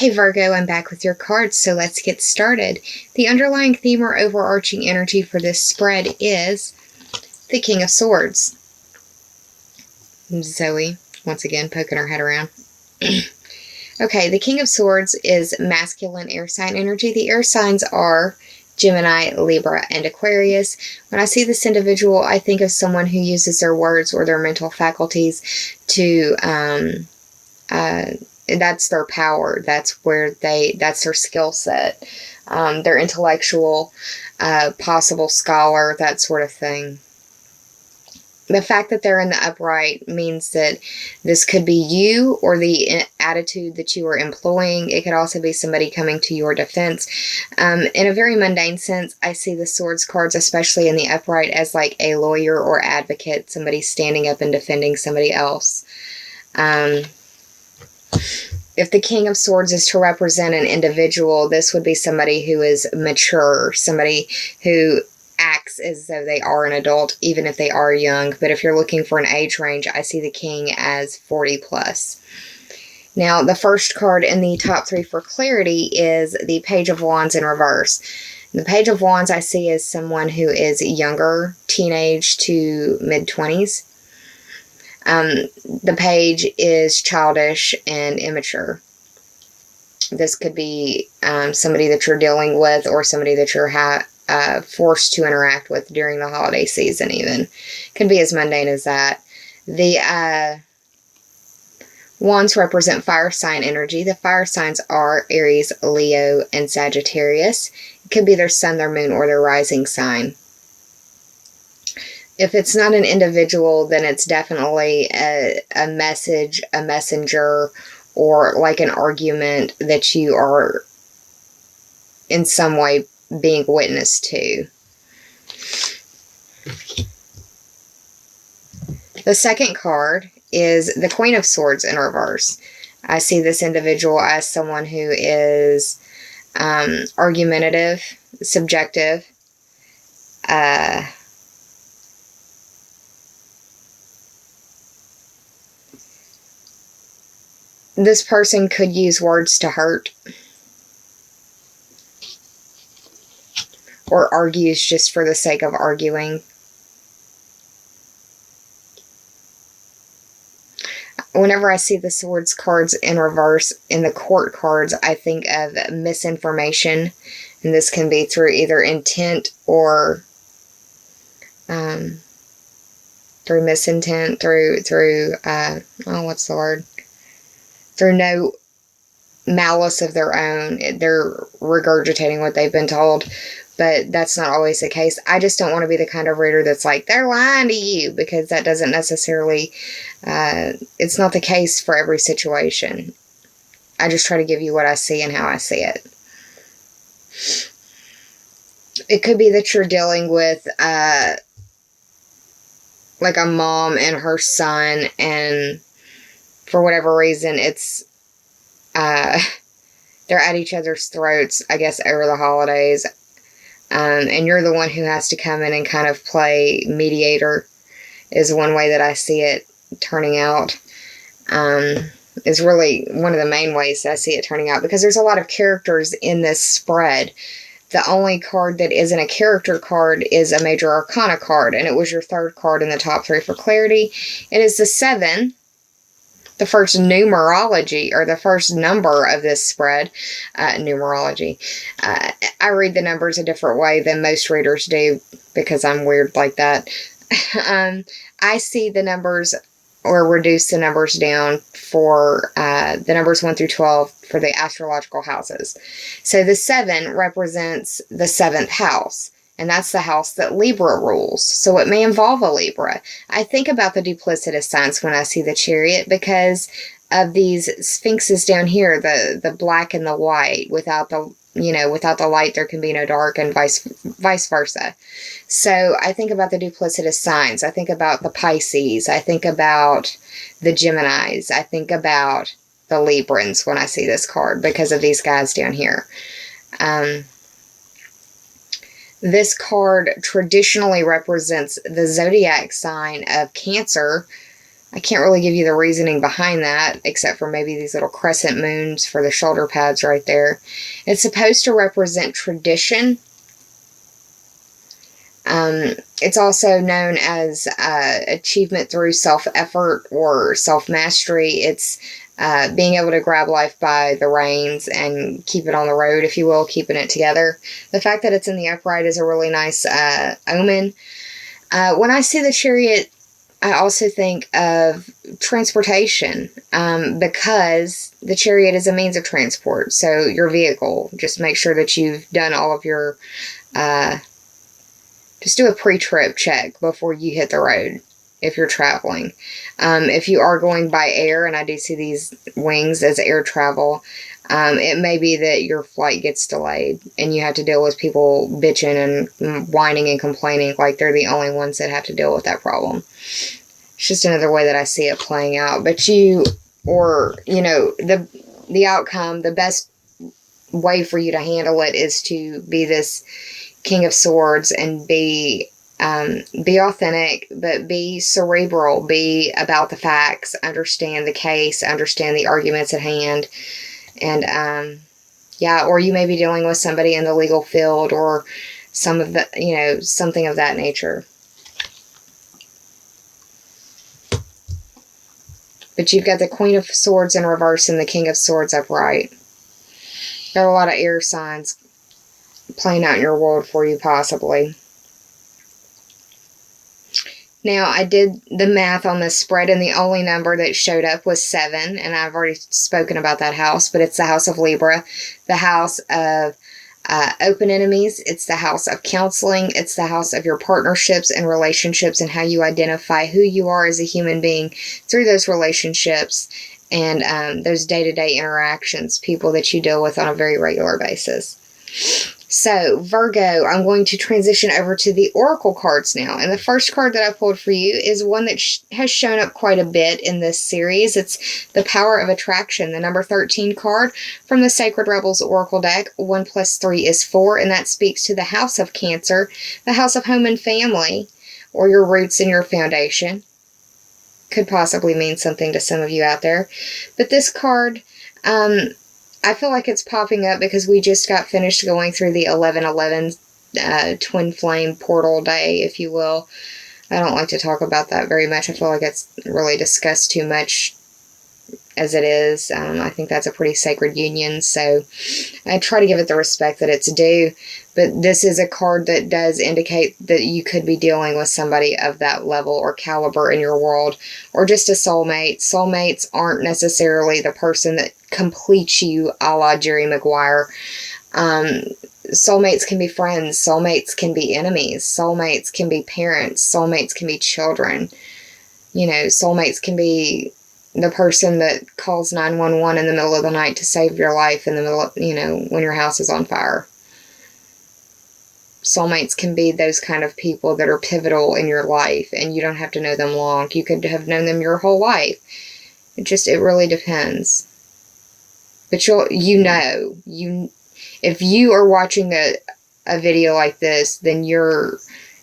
Hey Virgo, I'm back with your cards, so let's get started. The underlying theme or overarching energy for this spread is the King of Swords. Zoe, once again, poking her head around. Okay, the King of Swords is masculine air sign energy. The air signs are Gemini, Libra, and Aquarius. When I see this individual, I think of someone who uses their words or their mental faculties to, that's their power. That's their skill set. Their intellectual, possible scholar, that sort of thing. The fact that they're in the upright means that this could be you or the attitude that you are employing. It could also be somebody coming to your defense. In a very mundane sense, I see the Swords cards, especially in the upright, as like a lawyer or advocate, somebody standing up and defending somebody else. If the King of Swords is to represent an individual, this would be somebody who is mature, somebody who acts as though they are an adult, even if they are young. But if you're looking for an age range, I see the King as 40 plus. Now, the first card in the top three for clarity is the Page of Wands in reverse. The Page of Wands I see as someone who is younger, teenage to mid-20s. The page is childish and immature. This could be somebody that you're dealing with or somebody that you're forced to interact with during the holiday season even. Could be as mundane as that. The wands represent fire sign energy. The fire signs are Aries, Leo, and Sagittarius. It could be their sun, their moon, or their rising sign. If it's not an individual, then it's definitely a message, a messenger, or like an argument that you are in some way being witness to. The second card is the Queen of Swords in reverse. I see this individual as someone who is argumentative, subjective, this person could use words to hurt or argues just for the sake of arguing. Whenever I see the Swords cards in reverse in the Court cards, I think of misinformation, and this can be through either intent or through misintent, through no malice of their own. They're regurgitating what they've been told, but that's not always the case. I just don't want to be the kind of reader that's like, they're lying to you, because that doesn't necessarily, it's not the case for every situation. I just try to give you what I see and how I see it. It could be that you're dealing with, like a mom and her son, and for whatever reason, it's, they're at each other's throats, I guess, over the holidays. And you're the one who has to come in and kind of play mediator, is one way that I see it turning out. Is really one of the main ways that I see it turning out, because there's a lot of characters in this spread. The only card that isn't a character card is a Major Arcana card, and it was your third card in the top three for clarity. It is the 7. The first numerology, or the first number of this spread, numerology. I read the numbers a different way than most readers do, because I'm weird like that. I see the numbers, or reduce the numbers down for the numbers 1 through 12 for the astrological houses. So the 7 represents the 7th house. And that's the house that Libra rules. So it may involve a Libra. I think about the duplicitous signs when I see the Chariot, because of these sphinxes down here, the black and the white. Without the, without the light, there can be no dark, and vice versa. So I think about the duplicitous signs. I think about the Pisces. I think about the Geminis. I think about the Librans when I see this card, because of these guys down here. This card traditionally represents the zodiac sign of Cancer, I can't really give you the reasoning behind that, except for maybe these little crescent moons for the shoulder pads right there. It's supposed to represent tradition. It's also known as achievement through self-effort or self-mastery. It's being able to grab life by the reins and keep it on the road, if you will, keeping it together. The fact that it's in the upright is a really nice omen. When I see the Chariot, I also think of transportation, because the Chariot is a means of transport. So your vehicle, just make sure that you've done all of your, just do a pre-trip check before you hit the road if you're traveling. If you are going by air, and I do see these wings as air travel, it may be that your flight gets delayed and you have to deal with people bitching and whining and complaining like they're the only ones that have to deal with that problem. It's just another way that I see it playing out. But the outcome, the best way for you to handle it is to be this King of Swords and be authentic, but be cerebral, be about the facts, understand the case, understand the arguments at hand. And, or you may be dealing with somebody in the legal field or something of that nature. But you've got the Queen of Swords in reverse and the King of Swords upright. Got a lot of air signs playing out in your world for you, possibly. Now, I did the math on this spread, and the only number that showed up was 7, and I've already spoken about that house, but it's the house of Libra, the house of open enemies. It's the house of counseling. It's the house of your partnerships and relationships and how you identify who you are as a human being through those relationships and those day-to-day interactions, people that you deal with on a very regular basis. So, Virgo, I'm going to transition over to the Oracle cards now. And the first card that I pulled for you is one that has shown up quite a bit in this series. It's the Power of Attraction, the number 13 card from the Sacred Rebels Oracle deck. 1 + 3 is 4, and that speaks to the House of Cancer, the House of Home and Family, or your roots and your foundation. Could possibly mean something to some of you out there. But this card, I feel like it's popping up because we just got finished going through the 11/11 twin flame portal day, if you will. I don't like to talk about that very much. I feel like it's really discussed too much as it is. I think that's a pretty sacred union, so I try to give it the respect that it's due. But this is a card that does indicate that you could be dealing with somebody of that level or caliber in your world, or just a soulmate. Soulmates aren't necessarily the person that completes you, a la Jerry Maguire. Soulmates can be friends. Soulmates can be enemies. Soulmates can be parents. Soulmates can be children. Soulmates can be the person that calls 911 in the middle of the night to save your life in the middle of, when your house is on fire. Soulmates can be those kind of people that are pivotal in your life, and you don't have to know them long. You could have known them your whole life. It really depends. But if you are watching a video like this, then you're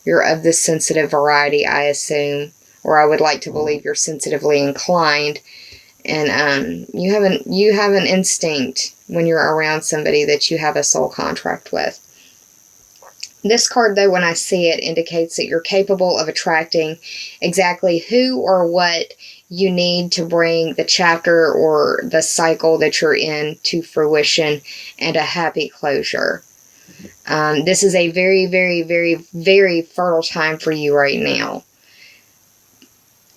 of the sensitive variety, I assume, or I would like to believe you're sensitively inclined, and you have an instinct when you're around somebody that you have a soul contract with. This card, though, when I see it, indicates that you're capable of attracting exactly who or what you need to bring the chapter or the cycle that you're in to fruition and a happy closure. This is a very, very, very, very fertile time for you right now.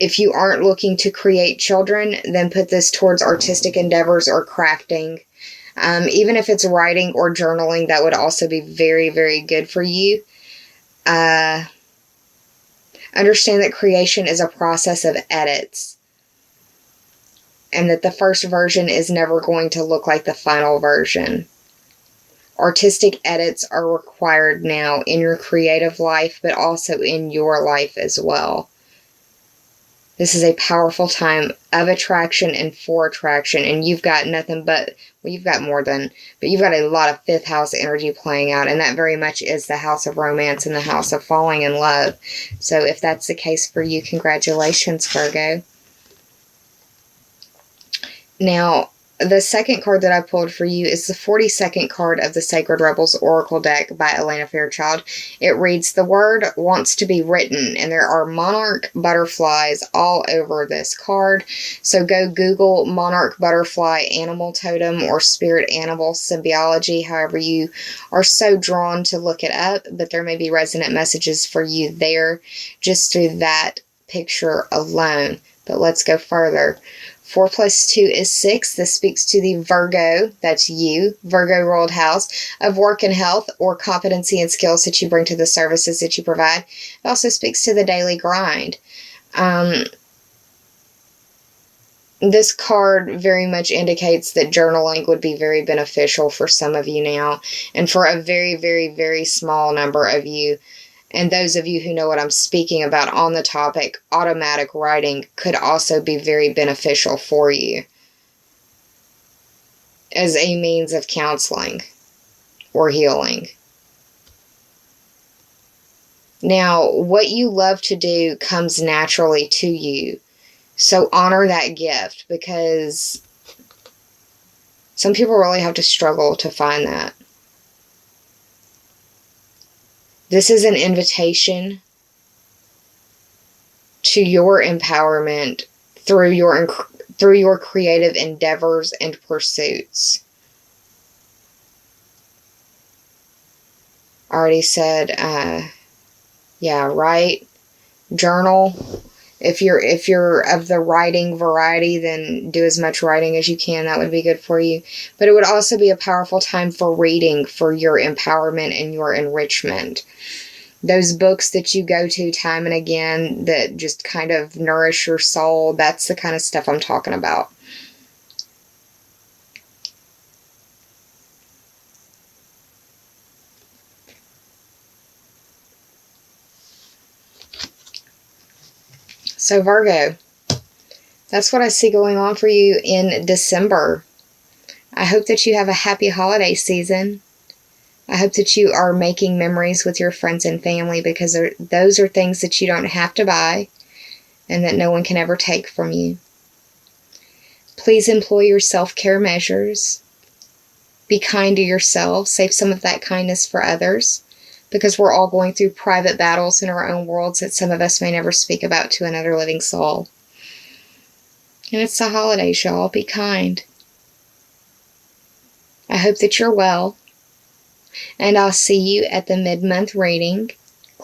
If you aren't looking to create children, then put this towards artistic endeavors or crafting. Even if it's writing or journaling, that would also be very, very good for you. Understand that creation is a process of edits, and that the first version is never going to look like the final version. Artistic edits are required now in your creative life, but also in your life as well. This is a powerful time of attraction and for attraction, and you've got nothing but, well, you've got more than, but you've got a lot of 5th house energy playing out, and that very much is the house of romance and the house of falling in love. So if that's the case for you, congratulations, Virgo. Now, the second card that I pulled for you is the 42nd card of the Sacred Rebels Oracle deck by Elena Fairchild. It reads, "The word wants to be written," and there are monarch butterflies all over this card. So go Google monarch butterfly animal totem or spirit animal symbiology, however you are so drawn to look it up, but there may be resonant messages for you there just through that picture alone. But let's go further. 4 plus 2 is 6. This speaks to the Virgo, that's you, Virgo ruled house, of work and health or competency and skills that you bring to the services that you provide. It also speaks to the daily grind. This card very much indicates that journaling would be very beneficial for some of you now, and for a very, very, very small number of you. And those of you who know what I'm speaking about on the topic, automatic writing could also be very beneficial for you as a means of counseling or healing. Now, what you love to do comes naturally to you. So honor that gift, because some people really have to struggle to find that. This is an invitation to your empowerment through your creative endeavors and pursuits. I already said, write, journal. If you're of the writing variety, then do as much writing as you can. That would be good for you. But it would also be a powerful time for reading, for your empowerment and your enrichment. Those books that you go to time and again that just kind of nourish your soul, that's the kind of stuff I'm talking about. So Virgo, that's what I see going on for you in December. I hope that you have a happy holiday season. I hope that you are making memories with your friends and family, because those are things that you don't have to buy and that no one can ever take from you. Please employ your self-care measures. Be kind to yourself. Save some of that kindness for others, because we're all going through private battles in our own worlds that some of us may never speak about to another living soul. And it's the holidays, y'all. Be kind. I hope that you're well. And I'll see you at the mid-month reading